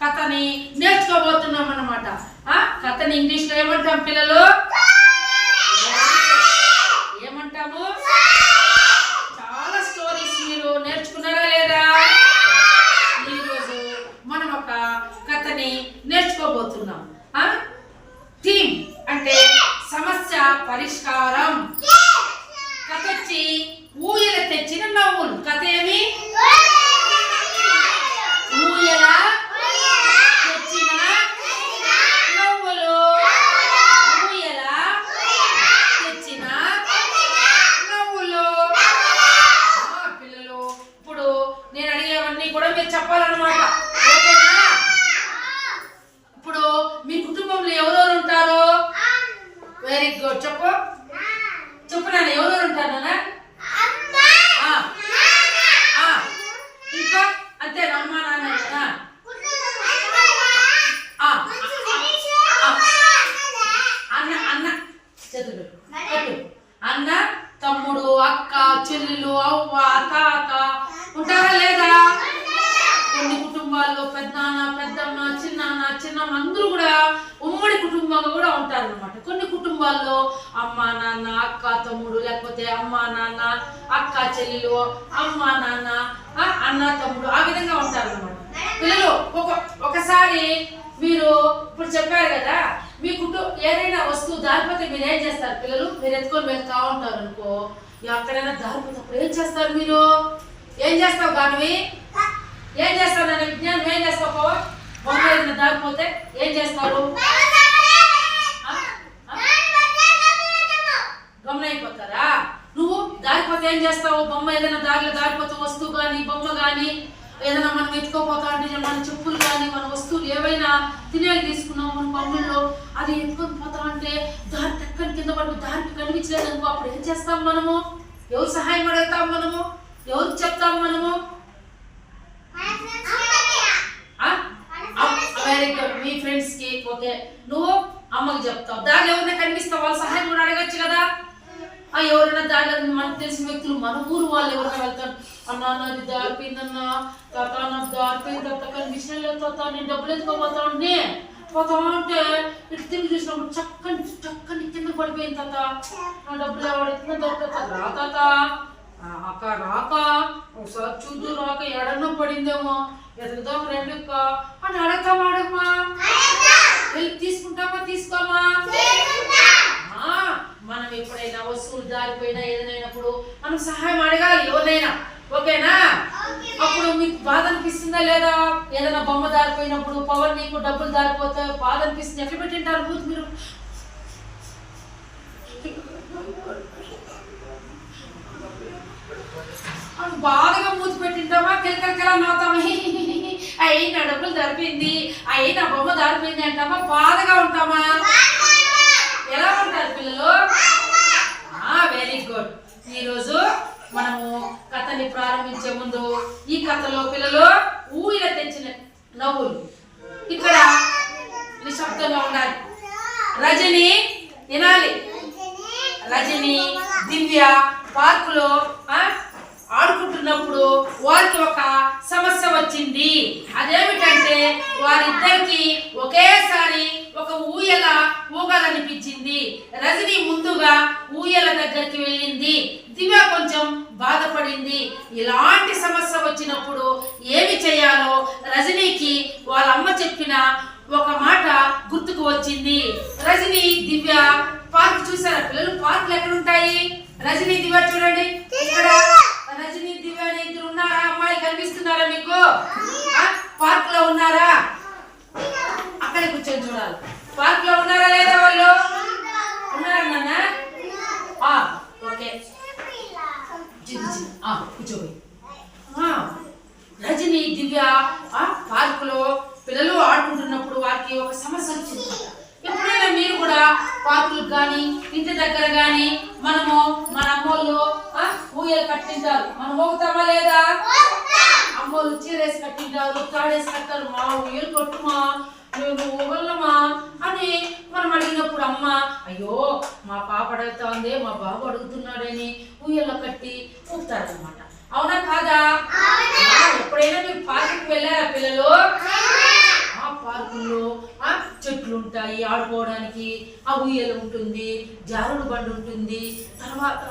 కథని నేర్చుకోబోతున్నాం అన్నమాట. కథని ఇంగ్లీష్లో ఏమంటాం పిల్లలు? ఏమంటాము? చాలా స్టోరీస్ మీరు నేర్చుకున్నారా లేదా? ఈరోజు మనం ఒక కథని నేర్చుకోబోతున్నాం. థీమ్ అంటే సమస్య పరిష్కారం. కథ వచ్చి ఊయల తెచ్చిన నవ్వులు. కథ ఏమి? ఊయల తెచ్చిన నవ్వులు. ఊయల తెచ్చిన నవ్వులు. పిల్లలు ఇప్పుడు నేను అడిగేవన్నీ కూడా మీరు చెప్పాలన్నమాట. ఓకేనా? ఇప్పుడు మీ కుటుంబంలో ఎవరెవరు ఉంటారు? Very good. చెప్పు నాన్న, ఎవరెవరు ఉంటారు నాన్న? ఇంకా అంతే అమ్మ నాన్న. అన్న చదువు అన్న, తమ్ముడు, అక్క, చెల్లెలు, అవ్వ, తాత ఉంటారా లేదా? కొన్ని కుటుంబాల్లో పెద్దనాన్న, పెద్దమ్మ, చిన్నమ్మ అందరూ కూడా ఉమ్మడి కుటుంబంగా కూడా ఉంటారు అనమాట. కొన్ని కుటుంబాల్లో అమ్మ నాన్న, అక్క తమ్ముడు, లేకపోతే అమ్మ నాన్న, అక్క చెల్లెలు, అమ్మ నాన్న, అన్న తమ్ముడు, ఆ విధంగా ఉంటారు అనమాట. పిల్లలు ఒకసారి మీరు ఇప్పుడు చెప్పారు కదా, మీ ఏదైనా వస్తువు దారిపోతే మీరు ఏం చేస్తారు పిల్లలు? మీరు ఎత్తుకొని వెళ్తా ఉంటారు అనుకో, ఎక్కడైనా దారిపోతే ఏం చేస్తారు? మీరు ఏం చేస్తావు? గానివి ఏం చేస్తావు? నన్ను విజ్ఞానం ఏం చేస్తావు? బొమ్మ ఏదైనా దారిపోతే ఏం చేస్తారు? గమనైపోతారా? నువ్వు దారిపోతే ఏం చేస్తావు? బొమ్మ ఏదైనా దారిలో దారిపోతే వస్తువు కానీ బొమ్మ కానీ ఏదైనా మనం ఎత్తుకోపోతా అంటే మన చెప్పులు కానీ మన వస్తువులు ఏవైనా తినేవి తీసుకున్నాం మన బొమ్మల్లో, అది ఎత్తుకొని పోతా అంటే దారి టక్కని కింద పడి దారికి కనిపించలేదు అనుకో, అప్పుడు ఏం చేస్తాం మనము? ఎవరు సహాయం అడుగుతాం మనము? ఎవరికి చెప్తాం మనము? Very good. మీ ఫ్రెండ్స్ కి. ఓకే, నువ్వు అమ్మకి చెప్తావు. దారిలో ఎవరైనా కనిపిస్తావు, వాళ్ళ సహాయం కూడా అడగచ్చు కదా. ఎవరైనా దారిలో మనకు తెలిసిన వ్యక్తులు, మన ఊరు వాళ్ళు ఎవరైనా వెళ్తారు, అన్నా నాది దారిపోయిందన్నా, తాత నాకు దారిపోయింది, తాత కనిపించిన లేదు తాత, నేను డబ్బులు ఎత్తుకోపోతా ఉంటే పోతా ఉంటే ఇటు తిరిగి చూసినప్పుడు చక్కని కింద పడిపోయింది తాత, నా డబ్బులు ఎవడెత్తున్నా దొరుకుతా రా తాత, అక్క రాక ఒకసారి చూద్దు రాక ఎడన్నా పడిందేమో ఎదుగుదాం రెండుక్క అని అడగమా వెళ్ళి తీసుకుంటామా తీసుకోమా? మనం ఎప్పుడైనా వస్తువులు దారిపోయినా ఏదైనాప్పుడు మనం సహాయం అడగాలి ఎవరైనా. ఓకేనా? అప్పుడు మీకు బాధ అనిపిస్తుందా లేదా? ఏదైనా బొమ్మ దారిపోయినప్పుడు పవన్ నీకు డబ్బులు దారిపోతే బాధ అనిపిస్తుంది. ఎట్లా పెట్టింటారు మూతి మీరు? బాధగా మూతి పెట్టింటామా? కిలకలకలా నవ్వుతామా? అయ్యి నా డబ్బులు దారిపోయింది, అయ్యి నా బొమ్మ దారిపోయింది అంటామా? బాధగా ఉంటామా? ఎలా ఉంటారు పిల్లలు? Very good. ఈరోజు మనము కథని ప్రారంభించే ముందు ఈ కథలో పిల్లలు ఊయల తెచ్చిన నవ్వులు ఇక్కడ నిశ్శబ్దంగా ఉండాలి. రజని వినాలి. రజని, దివ్య పార్కులో ఆడుకుంటున్నప్పుడు వారికి ఒక సమస్య వచ్చింది. అదేమిటంటే వారిద్దరికి ఒకేసారి ఒక ఊయల ఊగాలనిపించింది. రజని ముందుగా ఊయల దగ్గరికి వెళ్ళింది. దివ్య కొంచెం బాధపడింది. ఇలాంటి సమస్య వచ్చినప్పుడు ఏమి చేయాలో రజనీకి వాళ్ళ అమ్మ చెప్పిన ఒక మాట గుర్తుకు వచ్చింది. రజని, దివ్య పార్క్ చూసారా పిల్లలు? పార్కులు ఎక్కడ ఉంటాయి? రజని, దివ్య చూడండి. ఇక్కడ రజని, దివ్య ఇద్దరు ఉన్నారా? అమ్మాయిలు కనిపిస్తున్నారా మీకు? పార్క్ లో ఉన్నారా? అక్కడ కూర్చొని చూడాలి. పార్క్ లో ఉన్నారా లేదా? వాళ్ళు ఉన్నారా నాన్న? ఓకే, కూర్చోబోయి. రజని, దివ్య పార్కులో పిల్లలు ఆడుకుంటున్నప్పుడు వారికి ఒక సమస్య వచ్చింది. ఎప్పుడైనా మీరు కూడా పార్కులకు కానీ ఇంటి దగ్గర కానీ మనము మన అమ్మోళ్ళు ఊయలు కట్టింటారు. మనం ఊగుతామా లేదా? అమ్మోళ్ళు చీరేసి కట్టింటారు, తాడేసి కట్టారు. మా ఊయలు కొట్టుమా, నేను ఊగలమా అని మనం అడిగినప్పుడు అమ్మ అయ్యో మా పాప అడుగుతా ఉంది, మా బాబు అడుగుతున్నాడని ఊయల్లో కట్టి ఊపుతారనమాట. అవునా కాదా? ఎప్పుడైనా మీరు పార్కుకి వెళ్ళారా పిల్లలు? ఉంటాయి ఆడుకోవడానికి, ఆ ఉయ్యలు ఉంటుంది, జారుడు బండి ఉంటుంది, తర్వాత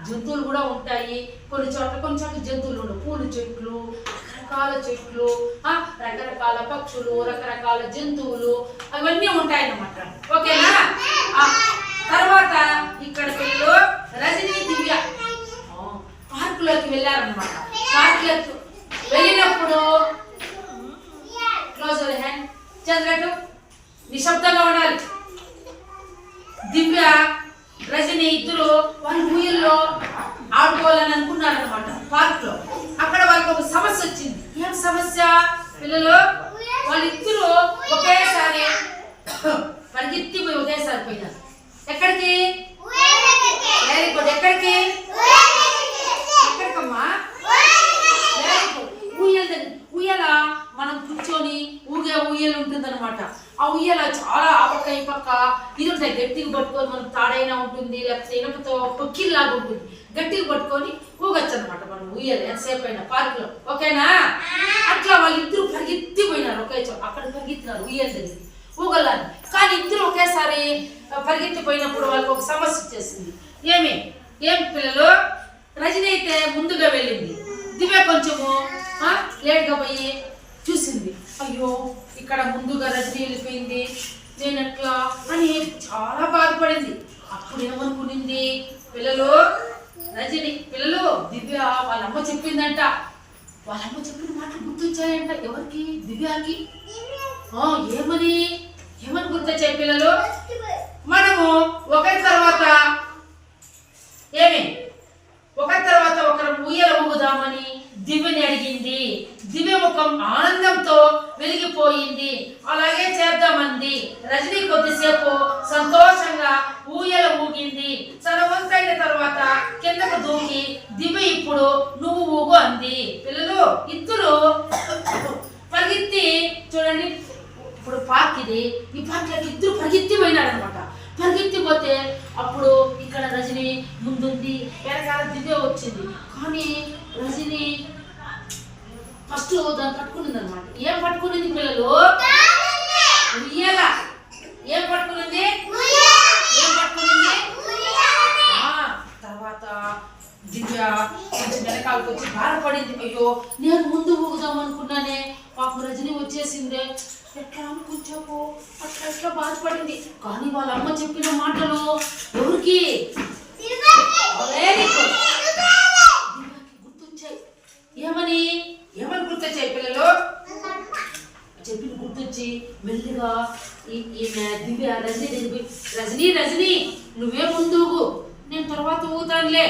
జంతువులు కూడా ఉంటాయి. కొన్ని చోట్ల జంతువులు ఉండవు, పూల చెట్లు, రకరకాల చెట్లు, రకరకాల పక్షులు, రకరకాల జంతువులు అవన్నీ ఉంటాయన్నమాట. ఓకేనా? తర్వాత ఇక్కడ పిల్లలు రజనీ దివ్య పార్కులోకి వెళ్ళారనమాట. పార్కులోకి వెళ్ళినప్పుడు క్లోజ్ హ్యాండ్ చదివేటు నిశ్శబ్దంగా ఉండాలి. దివ్య రజని ఇద్దరు వాళ్ళ ఊయల్లో ఆడుకోవాలని అనుకున్నారనమాట పార్క్ లో. అక్కడ వాళ్ళకి ఒక సమస్య వచ్చింది. ఏం సమస్య పిల్లలు? వాళ్ళిద్దరు ఒకేసారి పరిగెత్తిపోయి ఒకేసారి పోయినారు. ఎక్కడికి? Very good. ఎక్కడికి? ఎక్కడికమ్మా? ఊయల దగ్గర. ఊయల మనం కూర్చొని ఊగే ఊయలు ఉంటుంది అనమాట. ఆ ఉయ్యాల చాలా ఆ పక్క ఈ పక్క ఇది ఉంటాయి. గట్టిగా పట్టుకొని మనం తాడైనా ఉంటుంది, లేకపోతే ఇనపతో పొక్కిల్లాగా ఉంటుంది. గట్టిగా పట్టుకొని ఊగొచ్చు అనమాట మనం ఉయ్యాలి ఎంతసేపు అయినా పార్క్ లో. ఓకేనా? అట్లా వాళ్ళిద్దరూ పరిగెత్తిపోయినారు ఒకే చోట. అక్కడ పరిగెత్తినారు ఉయ్యాల దగ్గర ఊగలని. కానీ ఇద్దరు ఒకేసారి పరిగెత్తిపోయినప్పుడు వాళ్ళకి ఒక సమస్య వచ్చేసింది. ఏం పిల్లలు? రజని అయితే ముందుగా వెళ్ళింది, దివ్య కొంచెము లేట్గా పోయి చూసింది. అయ్యో ఇక్కడ ముందుగా రజని వెళ్ళిపోయింది, నేను ఎట్లా అని చాలా బాధపడింది. అప్పుడు ఏమనుకునింది పిల్లలు? రజని పిల్లలు దివ్య వాళ్ళమ్మ చెప్పిందంట. వాళ్ళమ్మ చెప్పిన మాటలు గుర్తొచ్చాయంట. ఎవరికి? దివ్యకి. ఏమని గుర్తొచ్చాయి పిల్లలు? మనము ఒకరి తర్వాత ఒకరు ఉయ్యల ఊగుదామని దివ్యని అడిగింది. దివ్య ముఖం ఆనందంతో వెలిగిపోయింది. అలాగే చేద్దామంది. రజని కొద్దిసేపు సంతోషంగా ఊయల ఊగింది. తన వంతైన తర్వాత కిందకు దూకి దివ్య ఇప్పుడు నువ్వు ఊగు అంది. పిల్లలు ఇద్దరు పరిగెత్తి చూడండి. ఇప్పుడు పార్క్ ఇది. ఈ పార్క్లోకి ఇద్దరు పరిగెత్తి పోయినారనమాట. పరిగెత్తిపోతే అప్పుడు ఇక్కడ రజని ముందుంది, వెనకాల దివ్య వచ్చింది. కానీ రజని ఫస్ట్ దాన్ని పట్టుకునింది అనమాట. ఏం పట్టుకునింది పిల్లలు? ఉయ్యాల. ఏం పట్టుకునింది? తర్వాత దివ్య కొంచెం వెనకాలకు వచ్చి బాధపడింది. అయ్యో నేను ముందు ఊగుదాం అనుకున్నానే, పాపం రజని వచ్చేసిందే, ఎట్లా అనుకుంటావు అట్లా బాధపడింది. కానీ వాళ్ళ అమ్మ చెప్పిన మాటలు ఎవరికి? గుర్తొచ్చాయి. ఏమని గుర్తొచ్చాయి పిల్లలు? చెప్పిన గుర్తొచ్చి మెల్లిగా ఈమె దివ్య రజని నువ్వే ముందు ఊగు, నేను తర్వాత ఊగుతానులే,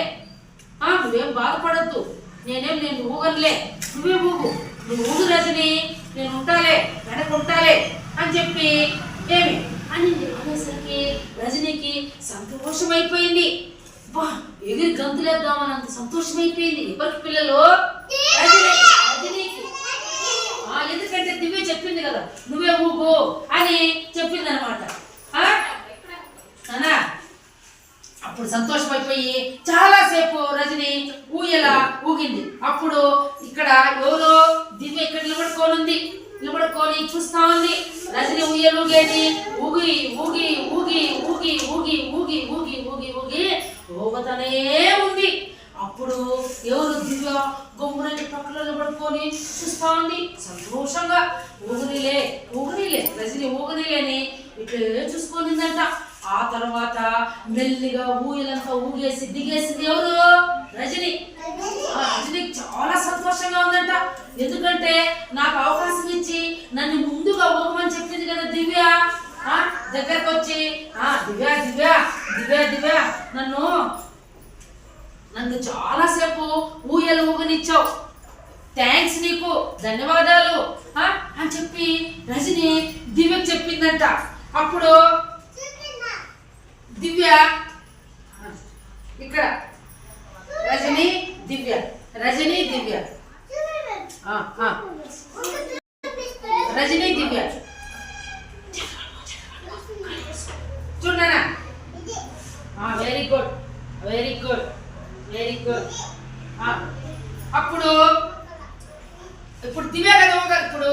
నువ్వేం బాధపడద్దు, నేను ఊగనులే, నువ్వే ఊగు, నువ్వు ఊగు రజని, నేను ఉంటాలే, వెనక ఉంటాలే అని చెప్పి అనేసరికి రజనీకి సంతోషమైపోయింది. ఎగిరి గంతులేద్దామని అంత సంతోషమైపోయింది. ఎవరికి పిల్లలు? రజనీకి. ఎందుకంటే దివ్య చెప్పింది కదా నువ్వే ఊగు అని చెప్పింది అనమాట. అప్పుడు సంతోషమైపోయి చాలాసేపు రజని ఊయల ఊగింది. అప్పుడు ఇక్కడ ఎవరో దివ్య ఇక్కడ నిలబడుకొని చూస్తా ఉంది. రజని ఉయ్యలు ఊగేది ఊగి ఊగి ఊగి ఊగి ఊగి ఊగి ఊగి ఊగి ఊగి ఊగుతూనే ఉంది. అప్పుడు ఎవరు? దివ్య గొమ్మునని పక్కన నిలబడుకొని చూస్తా ఉంది సంతోషంగా. ఊగునిలే రజని ఊగునిలేని ఇట్లే చూసుకొనిందంట. ఆ తర్వాత మెల్లిగా ఊయలంతా ఊగేసి దిగేసింది ఎవరు? రజని. రజనికి చాలా సంతోషంగా ఉందంట. ఎందుకంటే నాకు అవకాశం ఇచ్చి నన్ను ముందుగా ఊగమని చెప్పింది కదా దివ్య. దగ్గరకు వచ్చి దివ్య దివ్య దివ్య దివ్య నన్ను చాలాసేపు ఊయలు ఊగనిచ్చావు, థ్యాంక్స్, నీకు ధన్యవాదాలు అని చెప్పి రజని దివ్యకు చెప్పిందంట. అప్పుడు దివ్య ఇక్కడ రజని దివ్య రజని దివ్య చూడనా? Very good. అప్పుడు ఇప్పుడు దివ్య కదా. ఇప్పుడు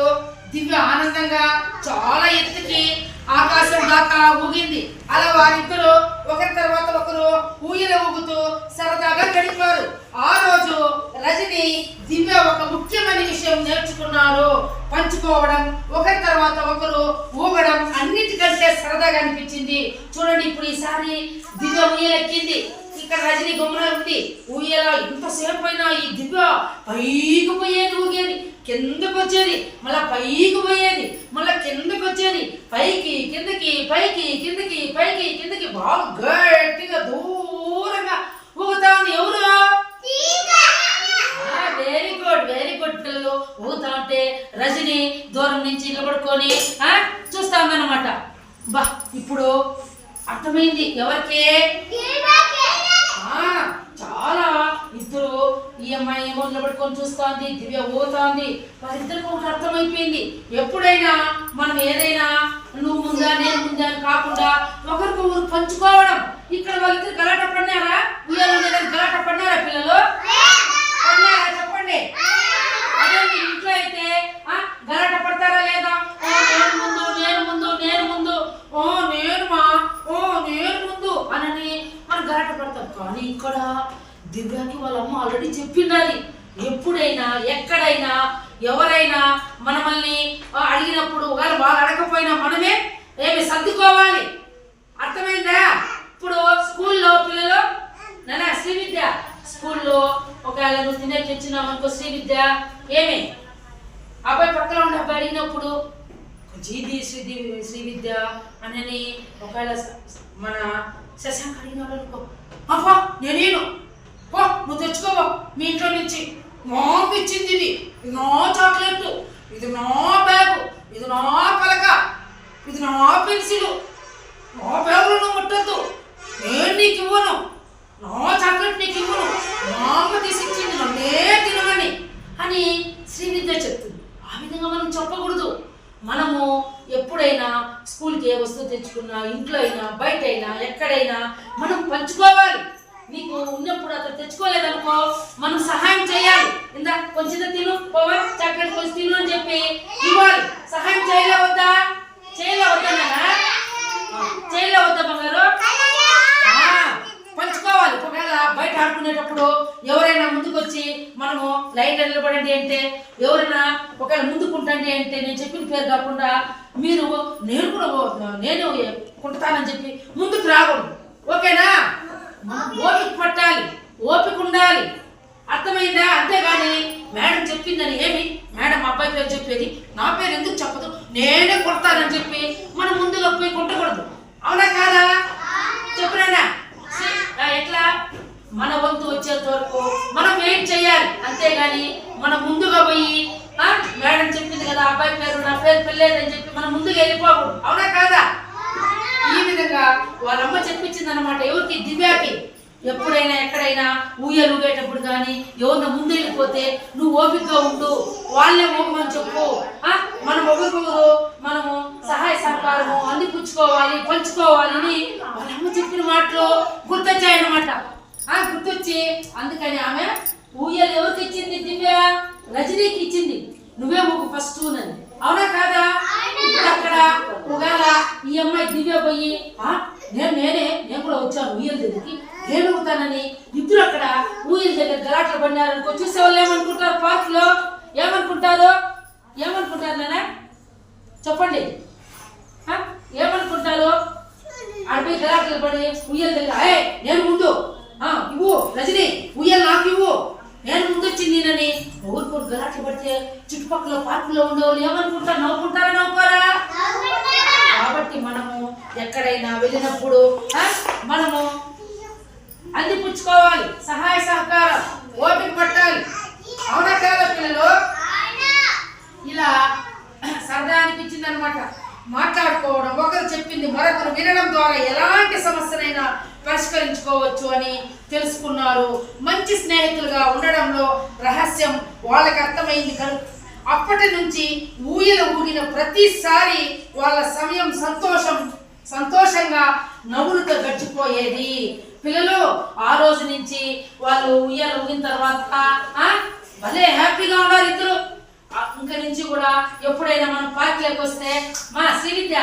దివ్య ఆనందంగా చాలా ఎత్తుకి ఆ దాకా ఊగింది. అలా వారిద్దరు ఒకరి తర్వాత ఒకరు ఊయల ఊగుతూ సరదాగా గడిపారు. ఆ రోజు రజని దివ్య ఒక ముఖ్యమైన విషయం నేర్చుకున్నారు. పంచుకోవడం, ఒకరి తర్వాత ఒకరు ఊగడం అన్నిటికంటే సరదాగా అనిపించింది. చూడండి, ఇప్పుడు ఈసారి దివ్య ఊయలెక్కింది, ఇక్కడ రజని గమ్మున ఉంది. ఊయల ఇంతసేపు అయినా ఈ దివ్య పైకి పోయేది, ఊగేది, కిందకు వచ్చేది, మళ్ళా పైకి పోయేది, మళ్ళా కిందకు వచ్చేది, పైకి కిందకి పైకి కిందకి పైకి కిందకి బాగా గట్టిగా దూరంగా ఊగుతా ఉంది. ఎవరు? వెరీ గుడ్ పిల్లలు. ఊగుతా ఉంటే రజని దూరం నుంచి నిలబడుకొని చూస్తా ఉందన్నమాట. బా, ఇప్పుడు అర్థమైంది ఎవరికి? చాలా ఇద్దరు, ఈ అమ్మాయి ఏమో నిలబడుకొని చూస్తోంది, దివ్య ఊగుతోంది. వారిద్దరికి ఒకటి అర్థమైపోయింది, ఎప్పుడైనా మనం ఏదైనా నువ్వు ముందా నేను ముందా అని కాకుండా ఒకరికొకరు పంచుకోవడం. ఇక్కడ వాళ్ళిద్దరు గలాట పడినారా? ఉయ్యాలో గలాట పడినారా పిల్లలు? పడినారా? చెప్పండి. అదే మీ ఇంట్లో అయితే గలాట పడతారా లేదా? నేను ముందు నేను ముందు నేను ముందు, నేను ముందు అని మనం గలాట పడతాం. కానీ ఇక్కడ దివ్యాకి వాళ్ళ అమ్మ ఆల్రెడీ చెప్పిండాలి, ఎప్పుడైనా ఎక్కడైనా ఎవరైనా మనల్ని అడిగినప్పుడు ఒకవేళ వాళ్ళు అడగకపోయినా మనమే సర్దుకోవాలి. అర్థమైందా? ఇప్పుడు స్కూల్లో పిల్లలు నాన్న శ్రీవిద్య, స్కూల్లో ఒకవేళ నువ్వు తినేకి వచ్చినావు అనుకో, శ్రీవిద్య ఏమి అబ్బాయి పక్కన ఉండి అబ్బాయి అడిగినప్పుడు జీది శ్రీవిద్య అని ఒకవేళ మన శశాంక్ అడిగినాడు అనుకో, అబ్బా నేనేను పో, నువ్వు తెచ్చుకోవా మీ ఇంట్లో నుంచి, మాకు ఇచ్చింది ఇది నా చాక్లెట్, ఇది నా బ్యాగు, ఇది నా పలక, ఇది నా పెన్సిల్, నా బ్యాగులో నువ్వు ముట్టద్దు, నేను నీకు ఇవ్వను, నా చాక్లెట్ నీకు ఇవ్వను, మా అమ్మ తీసిచ్చింది నన్నే తినమని అని శ్రీవిద్య చెప్తుంది. ఆ విధంగా మనం చెప్పకూడదు. మనము ఎప్పుడైనా స్కూల్కి ఏ వస్తువు తెచ్చుకున్నా, ఇంట్లో అయినా బయట అయినా ఎక్కడైనా మనం పంచుకోవాలి. నీకు ఉన్నప్పుడు అతను తెచ్చుకోలేదనుకో మనం సహాయం చేయాలి. ఇందా కొంచెం తిను, పోవా చాక్లెట్ కొంచెం తిను అని చెప్పి ఇవ్వాలి. సహాయం చేయలేవద్దా? చేయలేవద్దా నాన్న? చేయలేవద్దా బంగారు? పంచుకోవాలి. ఒకవేళ బయట ఆడుకునేటప్పుడు ఎవరైనా ముందుకు వచ్చి మనము లైన్లో నిలబడండి అంటే, ఎవరైనా ఒకవేళ ముందుకుంటండి అంటే నేను చెప్పిన పేరు కాకుండా మీరు నేను కుంటానని చెప్పి ముందుకు రాకూడదు. ఓకేనా? ఓపిక పట్టాలి, ఓపిక ఉండాలి. అర్థమైందా? అంతేగాని మేడం చెప్పిందని ఏమి మేడం అబ్బాయి పేరు చెప్పేది నా పేరు ఎందుకు చెప్పదు, నేనే కొడతానని చెప్పి మనం ముందుగా పోయి కొట్టకూడదు. అవునా కాదా? చెప్పినా? ఎట్లా? మన వంతు వచ్చేంత వరకు మనం వెయిట్ చేయాలి. అంతేగాని మనం ముందుగా పోయి మేడం చెప్పింది కదా అబ్బాయి పేరు నా పేరు పెళ్ళేదని చెప్పి మనం ముందుగా వెళ్ళిపోకూడదు. అవునా కాదా? ఈ విధంగా వాళ్ళమ్మ చెప్పించింది అనమాట. ఎవరికి? దివ్యాకి. ఎప్పుడైనా ఎక్కడైనా ఊయలు ఊగేటప్పుడు కానీ ఎవరిన ముందు వెళ్ళిపోతే నువ్వు ఓపికగా ఉండు, వాళ్ళనే ఊగమని చెప్పు. మనం ఒకరికొకరు మనము సహాయ సహకారము అందిపుచ్చుకోవాలి, పంచుకోవాలి అని వాళ్ళమ్మ చెప్పిన మాటలు గుర్తొచ్చాయన్నమాట. గుర్తొచ్చి అందుకని ఆమె ఊయలు ఎవరికి ఇచ్చింది? దివ్య రజనీకి ఇచ్చింది. నువ్వే ఊగు ఫస్ట్ అని. అవునా కాదా? అక్కడ ఒకవేళ ఈ అమ్మాయి దివ్య పోయి నేను కూడా వచ్చాను ఊయల దగ్గరికి, నేను ఊగుతానని ఇద్దరు అక్కడ ఊయల దగ్గర గలాట్లు పడినారనుకో, చూసే వాళ్ళు ఏమనుకుంటారు? పార్క్ లో ఏమనుకుంటారు నాన్న చెప్పండి? ఏమనుకుంటారు? అడిపోయి గలాట్లు పడి ఊయల దగ్గర నేను ముందు ఇవ్వు రజని, ఊయలు నాకు ఇవ్వు, నేను ముందు వచ్చింది నేనని ఊరుకోరు గలాట్లు పడితే చుట్టుపక్కల పార్కులో ఉండేవాళ్ళు ఏమనుకుంటారు? నవ్వుకుంటారా నవ్వుకోరా? కాబట్టి మనము ఎక్కడైనా వెళ్ళినప్పుడు మనము అందిపుచ్చుకోవాలి, సహాయ సహకారం, ఓపిక పట్టాలి. అవునా కాదా పిల్లలు? ఇలా సరదా అనిపించింది అనమాట. మాట్లాడుకోవడం, ఒకరు చెప్పింది మరొకరు వినడం ద్వారా ఎలాంటి సమస్యనైనా పరిష్కరించుకోవచ్చు అని తెలుసుకున్నారు. మంచి స్నేహితులుగా ఉండడంలో రహస్యం వాళ్ళకి అర్థమైంది. అప్పటి నుంచి ఊయల ఊగిన ప్రతిసారి వాళ్ళ సమయం సంతోషంగా నవ్వులతో గడిచిపోయేది. పిల్లలు ఆ రోజు నుంచి వాళ్ళు ఊయల ఊగిన తర్వాత భలే హ్యాపీగా ఉన్నారు ఇద్దరు. ఇంక నుంచి కూడా ఎప్పుడైనా మనం పార్కులోకి వస్తే మా శ్రీవిద్య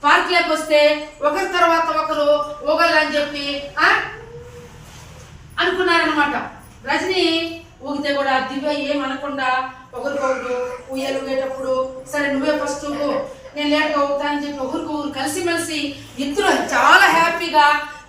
పార్క్ లోకి వస్తే ఒకరి తర్వాత ఒకరు ఊగలు అని చెప్పి అనుకున్నారనమాట. రజని ఊగితే కూడా దివ్య ఏమనకుండా ఒకరికొకరు ఉయ్యలు ఊగేటప్పుడు సరే నువ్వే ఫస్ట్ నేను లేట్గా ఊగుతా అని చెప్పి ఒకరికొకరు కలిసిమెలిసి ఇద్దరు చాలా హ్యాపీగా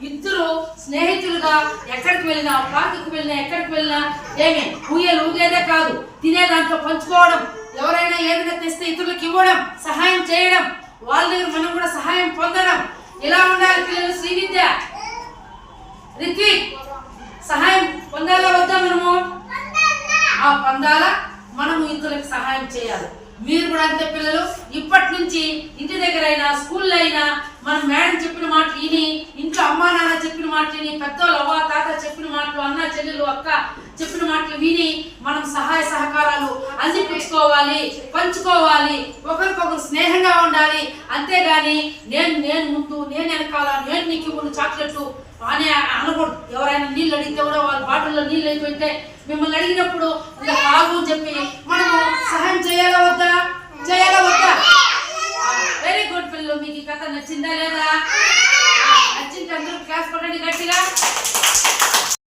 ఇద్దరు స్నేహితులుగా ఎక్కడికి వెళ్ళినా పార్కుకి వెళ్ళినా ఎక్కడికి వెళ్ళినా ఏమి ఊయలు ఊగేదే కాదు తినే దాంట్లో పంచుకోవడం, ఎవరైనా ఏదైనా తెస్తే ఇతరులకు ఇవ్వడం, సహాయం చేయడం, వాళ్ళ దగ్గర మనం కూడా సహాయం పొందడం, ఇలా ఉండాలి పిల్లలు. శ్రీవిద్య రిత్విక్ సహాయం పొందాలా వద్దా? మనము ఆ పొందాలా, మనము ఇతరులకు సహాయం చేయాలి. మీరు కూడా అంతే పిల్లలు. ఇప్పటి నుంచి ఇంటి దగ్గర అయినా స్కూల్లో అయినా మనం మేడం చెప్పిన మాటలు విని, ఇంట్లో అమ్మా నాన్న చెప్పిన మాటలు విని, పెద్దోళ్ళు అవ్వ తాత చెప్పిన మాటలు, అన్న చెల్లెలు అక్క చెప్పిన మాటలు విని మనం సహాయ సహకారాలు అందిపుచ్చుకోవాలి, పంచుకోవాలి, ఒకరికొకరు స్నేహంగా ఉండాలి. అంతేగాని నేను ముందు, నేను వెనకాల, నేను నీకు ఇవ్వను చాక్లెట్లు అని అనకూడదు. ఎవరైనా నీళ్ళు అడిగితే కూడా వాళ్ళ బాటిల్లో నీళ్ళు అయిపోయింటే మిమ్మల్ని అడిగినప్పుడు ఇలా కాదు చెప్పి మనము సహాయం చేయాలా వద్దా? చేయాలా వద్దా? వెరీ గుడ్ పిల్లలు. మీకు ఈ కథ నచ్చిందా లేదా?